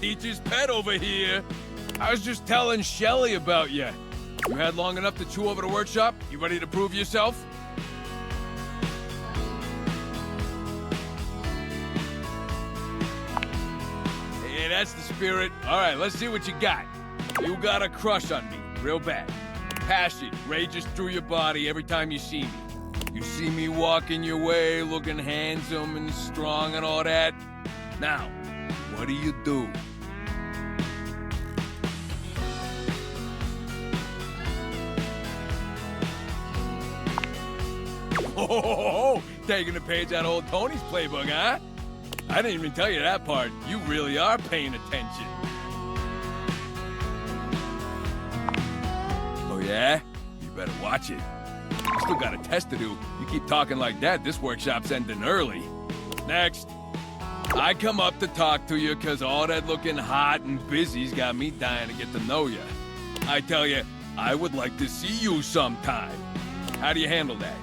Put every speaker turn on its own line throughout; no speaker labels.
teacher's pet over here. I was just telling Shelly about you. You had long enough to chew over the workshop? You ready to prove yourself? Hey, that's the spirit. All right, let's see what you got. You got a crush on me, real bad. Passion rages through your body every time you see me. You see me walking your way, looking handsome and strong and all that. Now, what do you do? Oh, taking a page out of old Tony's playbook, huh? I didn't even tell you that part. You really are paying attention. Oh, yeah? You better watch it. You still got a test to do. You keep talking like that, this workshop's ending early. Next. I come up to talk to you because all that looking hot and busy's got me dying to get to know you. I tell you, I would like to see you sometime. How do you handle that?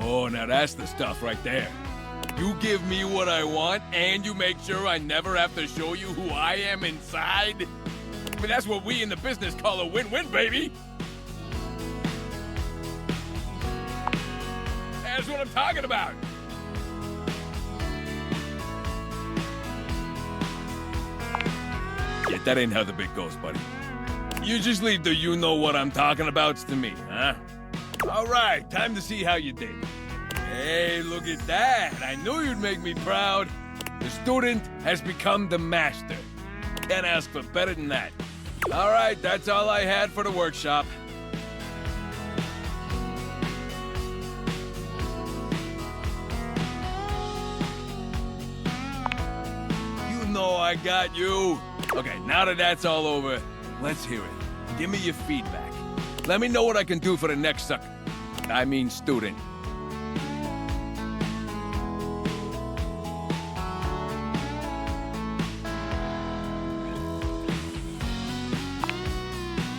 Oh, now that's the stuff right there. You give me what I want, and you make sure I never have to show you who I am inside? I mean, that's what we in the business call a win-win, baby! That's what I'm talking about! Yeah, that ain't how the bit goes, buddy. You just leave the you-know-what-I'm-talking-abouts to me, huh? All right, time to see how you did. Hey, look at that. I knew you'd make me proud. The student has become the master. Can't ask for better than that. All right, that's all I had for the workshop. You know I got you. Okay, now that that's all over, let's hear it. Give me your feedback. Let me know what I can do for the next sucker. I mean student.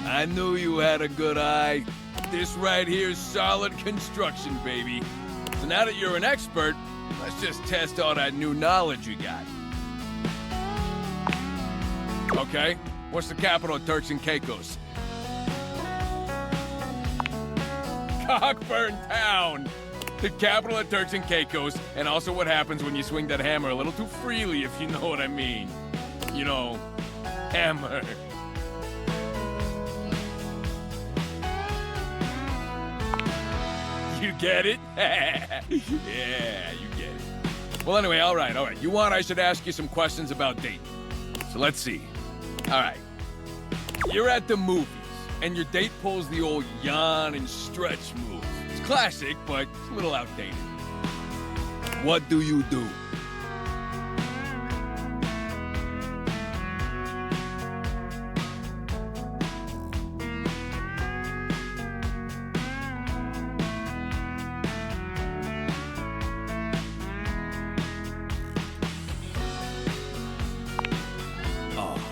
I knew you had a good eye. This right here's solid construction, baby. So now that you're an expert, let's just test all that new knowledge you got. Okay, what's the capital of Turks and Caicos? Cockburn Town! The capital of Turks and Caicos, and also what happens when you swing that hammer a little too freely, if you know what I mean. You know, hammer. You get it? Yeah, you get it. Well, anyway, all right. You want I should ask you some questions about dating. So let's see. All right. You're at the movies, and your date pulls the old yawn and stretch move. It's classic, but it's a little outdated. What do you do?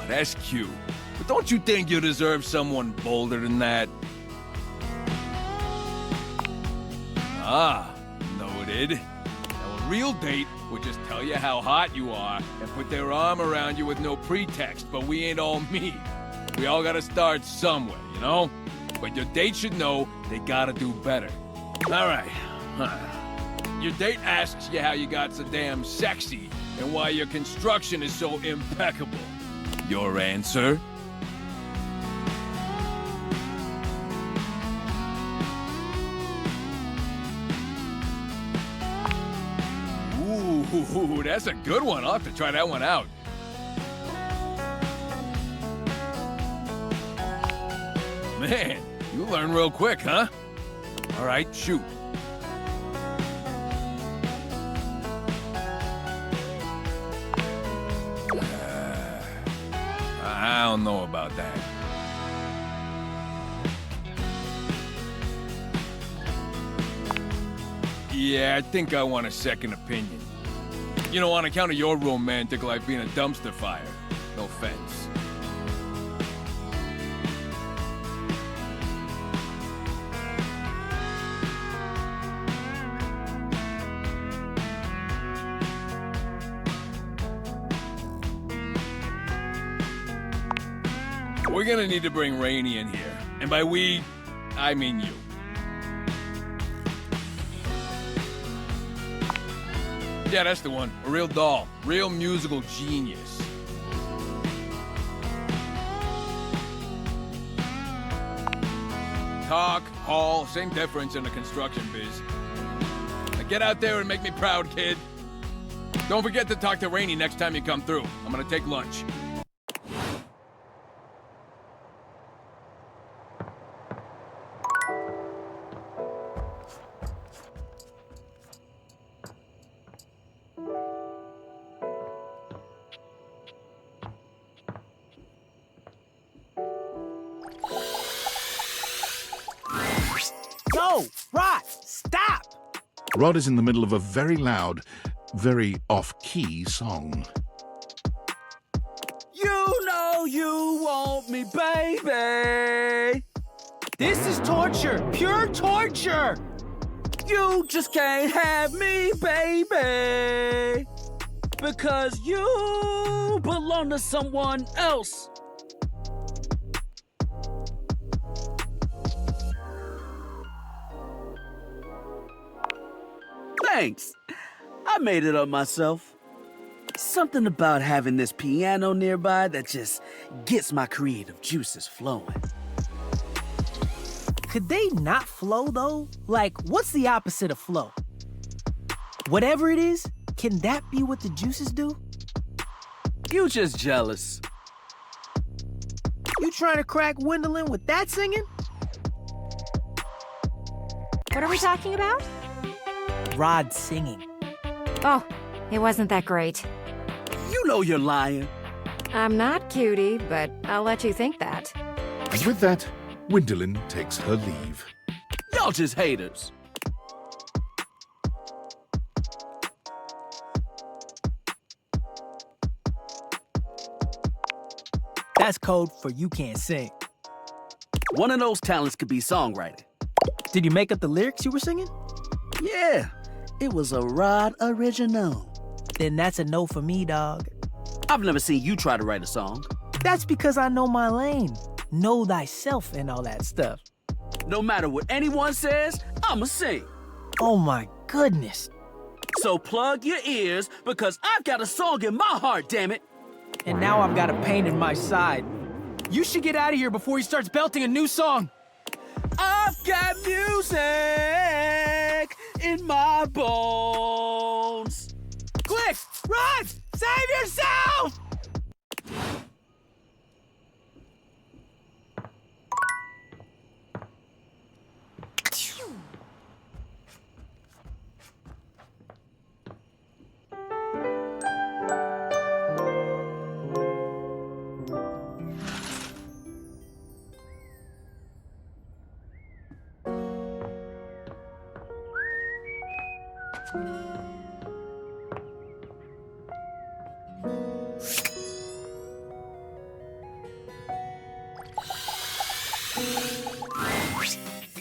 That's cute. But don't you think you deserve someone bolder than that? Ah, noted. Now, a real date would just tell you how hot you are and put their arm around you with no pretext, but we ain't all me. We all gotta start somewhere, you know? But your date should know they gotta do better. All right. Your date asks you how you got so damn sexy and why your construction is so impeccable. Your answer? Ooh, that's a good one. I'll have to try that one out. Man, you learn real quick, huh? All right, shoot. I don't know about that. Yeah, I think I want a second opinion. You know, on account of your romantic life being a dumpster fire. No offense. We're gonna need to bring Rainey in here. And by we, I mean you. Yeah, that's the one. A real doll. Real musical genius. Talk, haul, same difference in the construction biz. Now get out there and make me proud, kid. Don't forget to talk to Rainey next time you come through. I'm gonna take lunch.
No! Rod! Stop!
Rod is in the middle of a very loud, very off-key song.
You know you want me, baby! This is torture! Pure torture! You just can't have me, baby! Because you belong to someone else! Thanks. I made it up myself. Something about having this piano nearby that just gets my creative juices flowing.
Could they not flow, though? Like, what's the opposite of flow? Whatever it is, can that be what the juices do?
You just jealous.
You trying to crack Gwendolyn with that singing?
What are we talking about?
Rod singing.
Oh, it wasn't that great.
You know you're lying.
I'm not cutie, but I'll let you think that.
And with that, Gwendolyn takes her leave.
Y'all just haters.
That's code for you can't sing.
One of those talents could be songwriting.
Did you make up the lyrics you were singing?
Yeah, it was a Rod original.
Then that's a no for me, dog.
I've never seen you try to write a song.
That's because I know my lane. Know thyself and all that stuff.
No matter what anyone says, I'ma sing.
Oh my goodness.
So plug your ears, because I've got a song in my heart, damn it.
And now I've got a pain in my side. You should get out of here before he starts belting a new song.
I've got music in my bones.
Quick, run! Save yourself!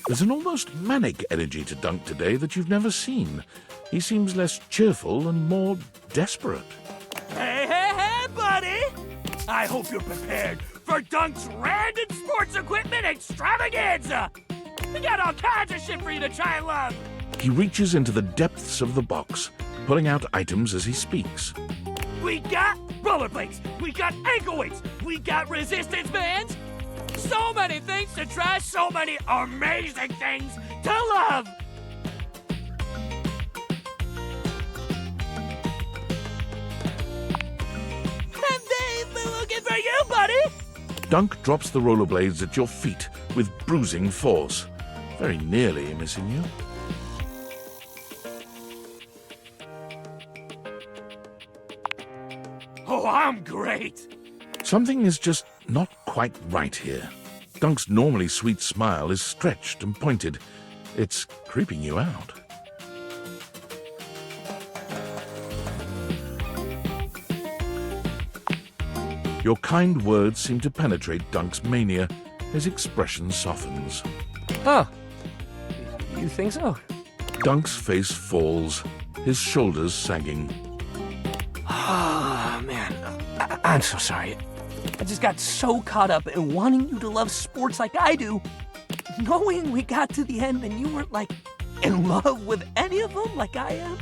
There's an almost manic energy to Dunk today that you've never seen. He seems less cheerful and more desperate.
Hey, buddy! I hope you're prepared for Dunk's random sports equipment extravaganza! We got all kinds of shit for you to try and love!
He reaches into the depths of the box, pulling out items as he speaks.
We got rollerblades, we got ankle weights, we got resistance bands! So many things to try, so many amazing things to love! And they've been looking for you, buddy!
Dunk drops the rollerblades at your feet with bruising force, very nearly missing you.
Oh, I'm great!
Something is just not quite right here. Dunk's normally sweet smile is stretched and pointed. It's creeping you out. Your kind words seem to penetrate Dunk's mania. His expression softens.
Oh, you think so?
Dunk's face falls, his shoulders sagging.
Oh, man. I'm so sorry. I just got so caught up in wanting you to love sports like I do. Knowing we got to the end and you weren't, like, in love with any of them like I am.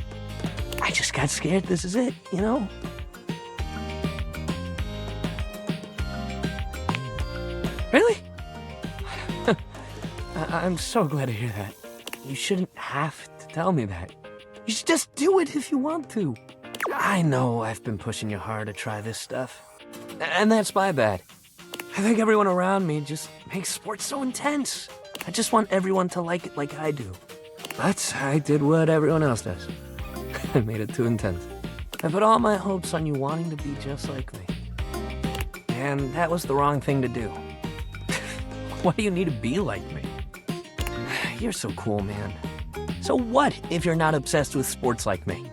I just got scared this is it, you know? Really? I'm so glad to hear that. You shouldn't have to tell me that. You should just do it if you want to. I know I've been pushing you hard to try this stuff. And that's my bad. I think everyone around me just makes sports so intense. I just want everyone to like it like I do. But I did what everyone else does. I made it too intense. I put all my hopes on you wanting to be just like me. And that was the wrong thing to do. Why do you need to be like me? You're so cool, man. So what if you're not obsessed with sports like me?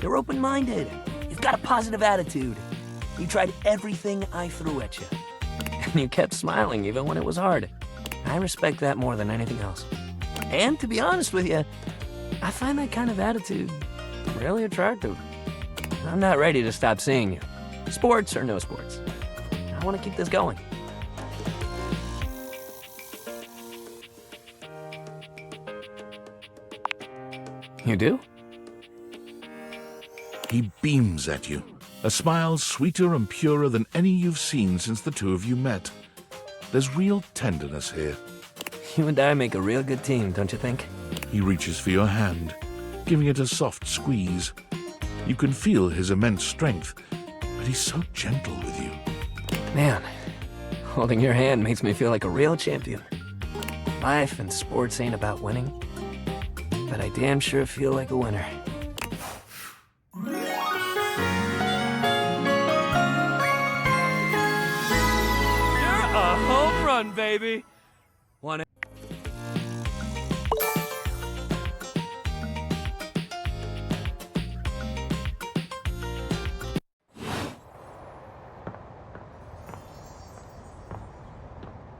You're open-minded. You've got a positive attitude. You tried everything I threw at you. And you kept smiling even when it was hard. I respect that more than anything else. And to be honest with you, I find that kind of attitude really attractive. I'm not ready to stop seeing you. Sports or no sports. I want to keep this going. You do?
He beams at you, a smile sweeter and purer than any you've seen since the two of you met. There's real tenderness here.
You and I make a real good team, don't you think?
He reaches for your hand, giving it a soft squeeze. You can feel his immense strength, but he's so gentle with you.
Man, holding your hand makes me feel like a real champion. Life and sports ain't about winning, but I damn sure feel like a winner.
You're a home run, baby.